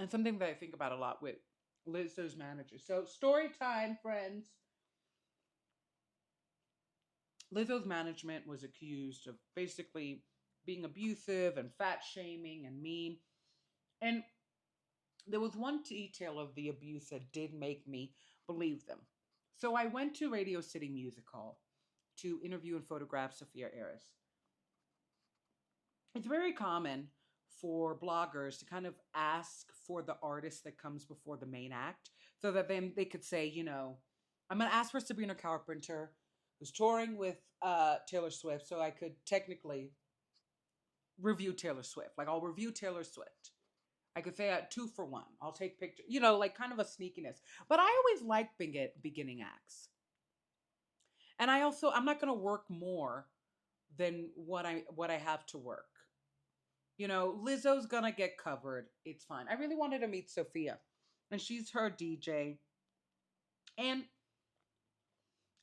and something that I think about a lot with Lizzo's manager. So, story time, friends. Lizzo's management was accused of basically being abusive and fat shaming and mean. And there was one detail of the abuse that did make me believe them. So I went to Radio City Music Hall to interview and photograph Sophia Eris. It's very common for bloggers to kind of ask for the artist that comes before the main act so that then they could say, I'm going to ask for Sabrina Carpenter, who's touring with Taylor Swift, so I could technically review Taylor Swift. Like, I'll review Taylor Swift. I could say 2 for 1. I'll take pictures, like kind of a sneakiness. But I always like beginning acts. And I'm not going to work more than what I have to work. Lizzo's going to get covered. It's fine. I really wanted to meet Sophia, and she's her DJ. And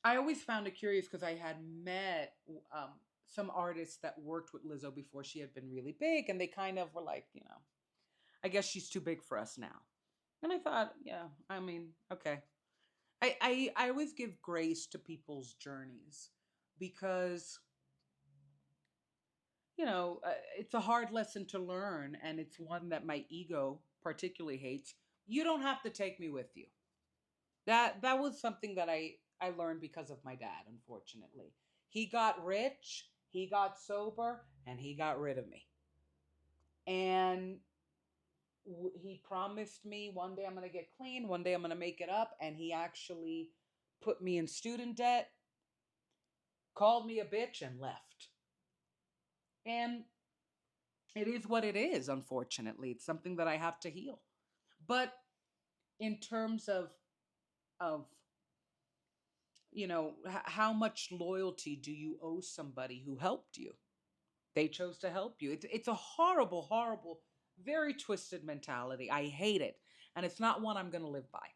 I always found it curious because I had met some artists that worked with Lizzo before she had been really big, and they kind of were like, I guess she's too big for us now. And I thought, yeah, I mean, okay. I always give grace to people's journeys because, it's a hard lesson to learn, and it's one that my ego particularly hates. You don't have to take me with you. That was something that I learned because of my dad, unfortunately. He got rich, he got sober, and he got rid of me. And he promised me one day I'm going to get clean, one day I'm going to make it up, and he actually put me in student debt, called me a bitch, and left. And it is what it is, unfortunately. It's something that I have to heal. But in terms of how much loyalty do you owe somebody who helped you? They chose to help you. It's a horrible, horrible, very twisted mentality. I hate it. And it's not one I'm going to live by.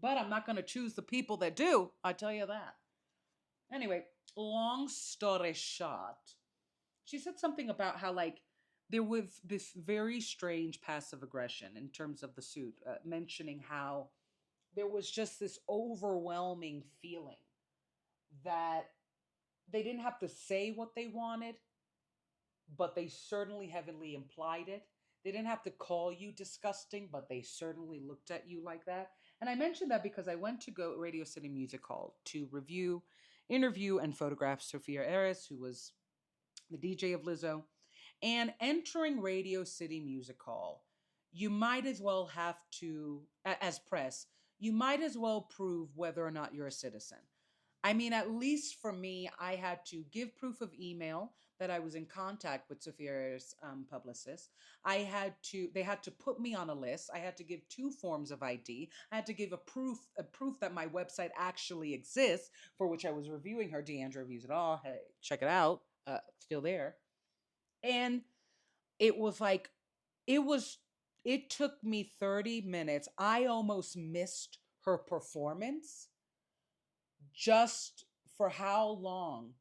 But I'm not going to choose the people that do. I tell you that. Anyway, long story short, she said something about how, like, there was this very strange passive aggression in terms of the suit, mentioning how there was just this overwhelming feeling that they didn't have to say what they wanted, but they certainly heavily implied it. They didn't have to call you disgusting, but they certainly looked at you like that. And I mentioned that because I went to go Radio City Music Hall to review, interview, and photograph Sophia Eris, who was the DJ of Lizzo. And entering Radio City Music Hall, you might as well have to, as press, you might as well prove whether or not you're a citizen. I mean, at least for me, I had to give proof of email that I was in contact with Sophia's publicist. They had to put me on a list. I had to give 2 forms of ID. I had to give a proof that my website actually exists, for which I was reviewing her. Diandra reviews it all. Hey, check it out. Still there. And it was like, it was, it took me 30 minutes. I almost missed her performance just for how long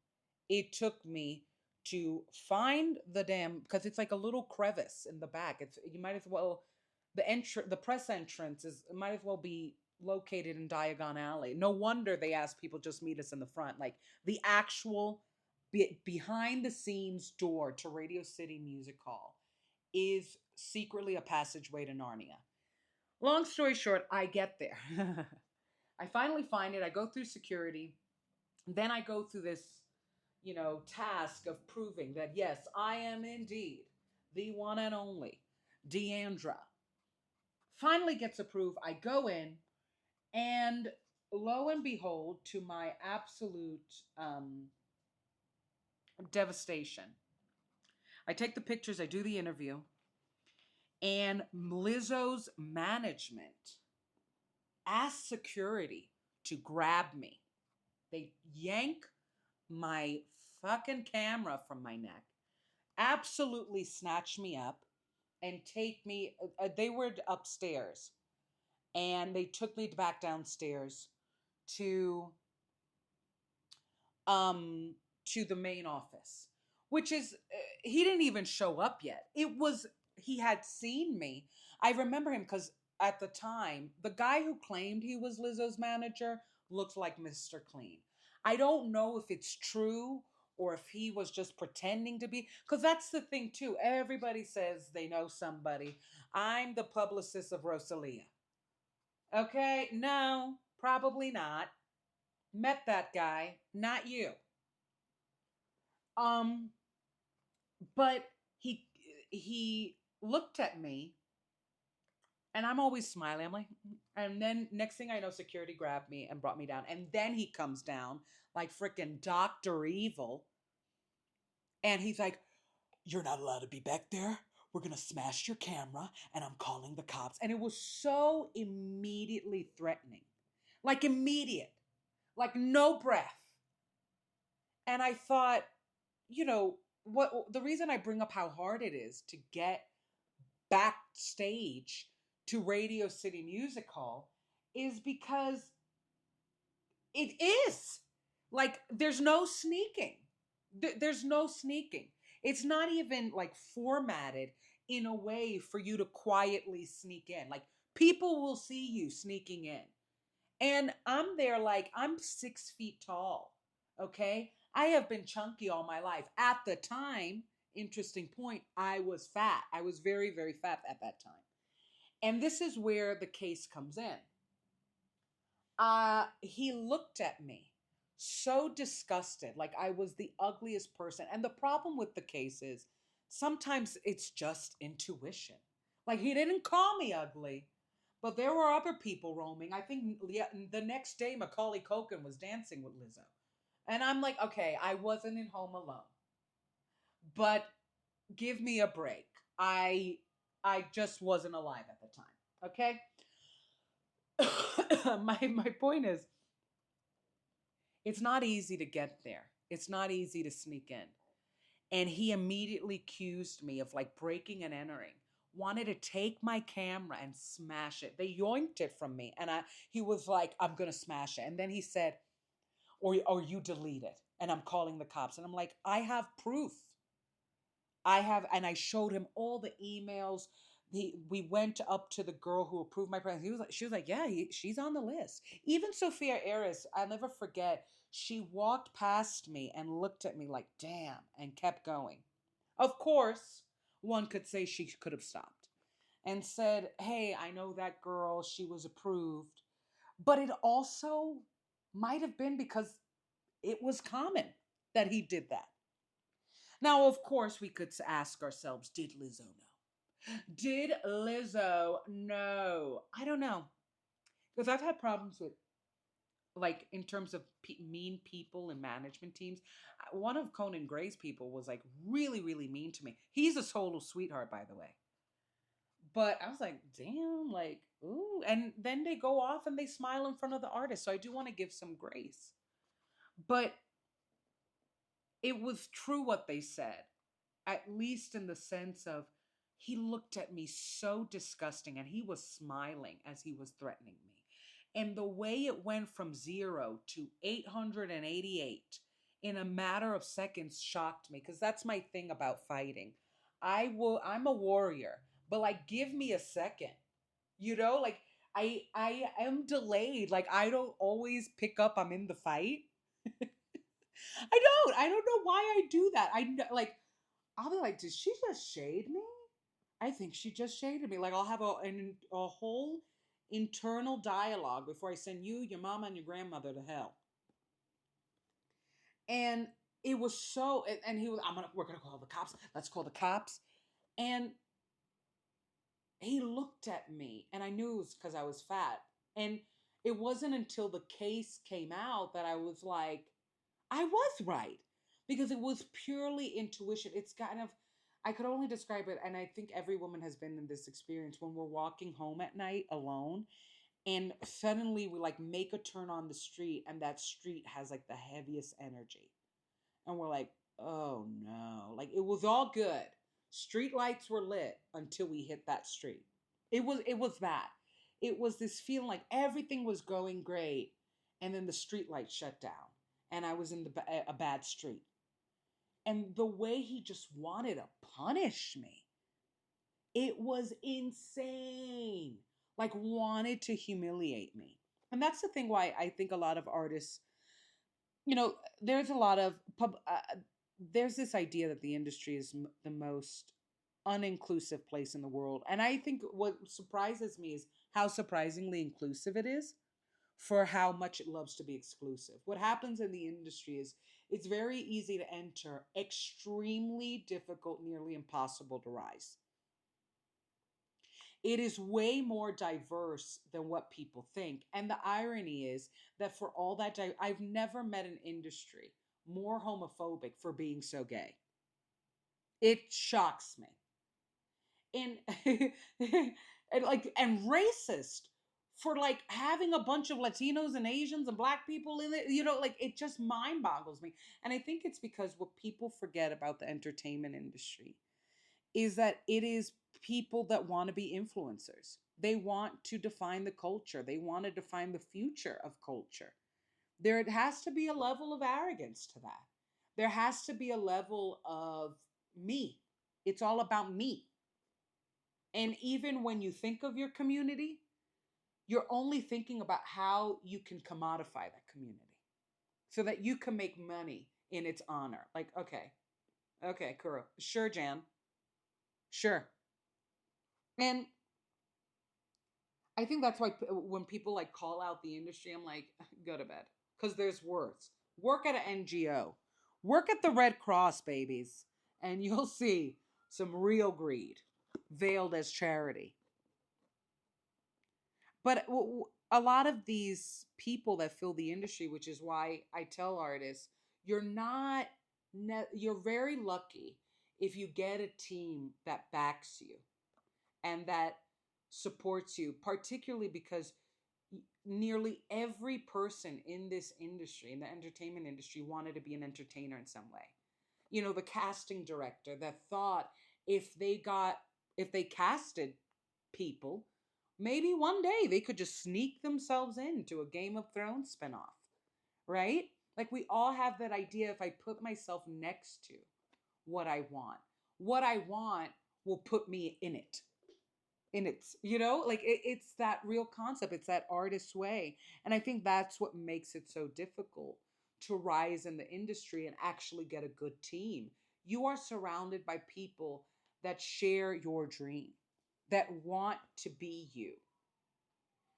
it took me to find the damn, because it's like a little crevice in the back. It's, you might as well, the press entrance is, it might as well be located in Diagon Alley. No wonder they asked people just meet us in the front. Like, the actual behind the scenes door to Radio City Music Hall is secretly a passageway to Narnia. Long story short, I get there. I finally find it. I go through security. Then I go through this, task of proving that, yes, I am indeed the one and only Diandra. Finally gets approved. I go in, and lo and behold, to my absolute devastation, I take the pictures, I do the interview, and Lizzo's management asked security to grab me. They yank my fucking camera from my neck, absolutely snatch me up, and take me. They were upstairs, and they took me back downstairs to to the main office, which is he didn't even show up yet. It was he had seen me. I remember him because at the time, the guy who claimed he was Lizzo's manager looked like Mr. Clean. I don't know if it's true or if he was just pretending to be, because that's the thing too. Everybody says they know somebody. I'm the publicist of Rosalia. Okay, no, probably not. Met that guy, not you. Um, but he looked at me, and I'm always smiling. I'm like, and then next thing I know, security grabbed me and brought me down. And then he comes down like freaking Dr. Evil. And he's like, "You're not allowed to be back there. We're going to smash your camera and I'm calling the cops." And it was so immediately threatening. Like immediate. Like no breath. And I thought, what the reason I bring up how hard it is to get backstage to Radio City Music Hall is because it is like there's no sneaking. There's no sneaking. It's not even like formatted in a way for you to quietly sneak in. Like people will see you sneaking in. And I'm there like I'm 6 feet tall. Okay. I have been chunky all my life. At the time, interesting point, I was fat. I was very, very fat at that time. And this is where the case comes in. He looked at me so disgusted, like I was the ugliest person. And the problem with the case is sometimes it's just intuition. Like he didn't call me ugly, but there were other people roaming. I think the next day Macaulay Culkin was dancing with Lizzo. And I'm like, okay, I wasn't in Home Alone, but give me a break. I just wasn't alive at the time. Okay? My point is it's not easy to get there. It's not easy to sneak in. And he immediately accused me of like breaking and entering. Wanted to take my camera and smash it. They yoinked it from me. And he was like, "I'm gonna smash it." And then he said, or you delete it. And I'm calling the cops. And I'm like, I have proof. And I showed him all the emails. We went up to the girl who approved my pregnancy. She was like, yeah, she's on the list. Even Sophia Aris, I'll never forget. She walked past me and looked at me like, damn, and kept going. Of course, one could say she could have stopped and said, hey, I know that girl. She was approved. But it also might have been because it was common that he did that. Now, of course, we could ask ourselves, did Lizzo know? Did Lizzo know? I don't know. Because I've had problems with, like, in terms of mean people in management teams. One of Conan Gray's people was, like, really, really mean to me. He's a total sweetheart, by the way. But I was like, damn, like, ooh. And then they go off and they smile in front of the artist. So I do want to give some grace. But it was true what they said, at least in the sense of he looked at me so disgusting and he was smiling as he was threatening me. And the way it went from 0 to 888 in a matter of seconds shocked me, because that's my thing about fighting. I'm a warrior, but like give me a second. Like I am delayed. Like I don't always pick up I'm in the fight. I don't know why I do that. I know, like I'll be like, did she just shade me? I think she just shaded me. Like I'll have a whole internal dialogue before I send you, your mama, and your grandmother to hell. And it was so, and we're gonna call the cops. Let's call the cops. And he looked at me, and I knew it was because I was fat. And it wasn't until the case came out that I was like, I was right, because it was purely intuition. It's kind of, I could only describe it, and I think every woman has been in this experience when we're walking home at night alone, and suddenly we like make a turn on the street, and that street has like the heaviest energy, and we're like, oh no, like it was all good. Street lights were lit until we hit that street. It was that. It was this feeling like everything was going great, and then the street light shut down, and I was in a bad street. And the way he just wanted to punish me, It was insane. Like, wanted to humiliate me. And that's the thing why I think a lot of artists, there's a lot of there's this idea that the industry is the most uninclusive place in the world. And I think what surprises me is how surprisingly inclusive it is for how much it loves to be exclusive. What happens in the industry is it's very easy to enter, extremely difficult, nearly impossible to rise. It is way more diverse than what people think. And the irony is that for all that, I've never met an industry more homophobic for being so gay. It shocks me. And and racist for like having a bunch of Latinos and Asians and black people in it. Like it just mind boggles me. And I think it's because what people forget about the entertainment industry is that it is people that want to be influencers. They want to define the culture. They want to define the future of culture. There has to be a level of arrogance to that. There has to be a level of me. It's all about me. And even when you think of your community, you're only thinking about how you can commodify that community so that you can make money in its honor. Like, okay, Kuro. Sure, Jan. Sure. And I think that's why when people like call out the industry, I'm like, go to bed. Because there's worse. Work at an NGO, work at the Red Cross, babies, and you'll see some real greed veiled as charity. But a lot of these people that fill the industry, which is why I tell artists, you're not, you're very lucky if you get a team that backs you and that supports you, particularly because nearly every person in this industry, in the entertainment industry, wanted to be an entertainer in some way. The casting director that thought if they got, if they casted people, maybe one day they could just sneak themselves into a Game of Thrones spinoff, right? Like we all have that idea if I put myself next to what I want will put me in it. In its, like it's that real concept. It's that artist's way. And I think that's what makes it so difficult to rise in the industry and actually get a good team. You are surrounded by people that share your dream, that want to be you.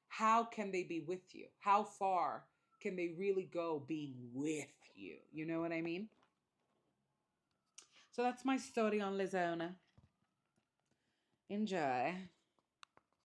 How can they be with you? How far can they really go being with you? You know what I mean? So that's my story on Lizona. Enjoy.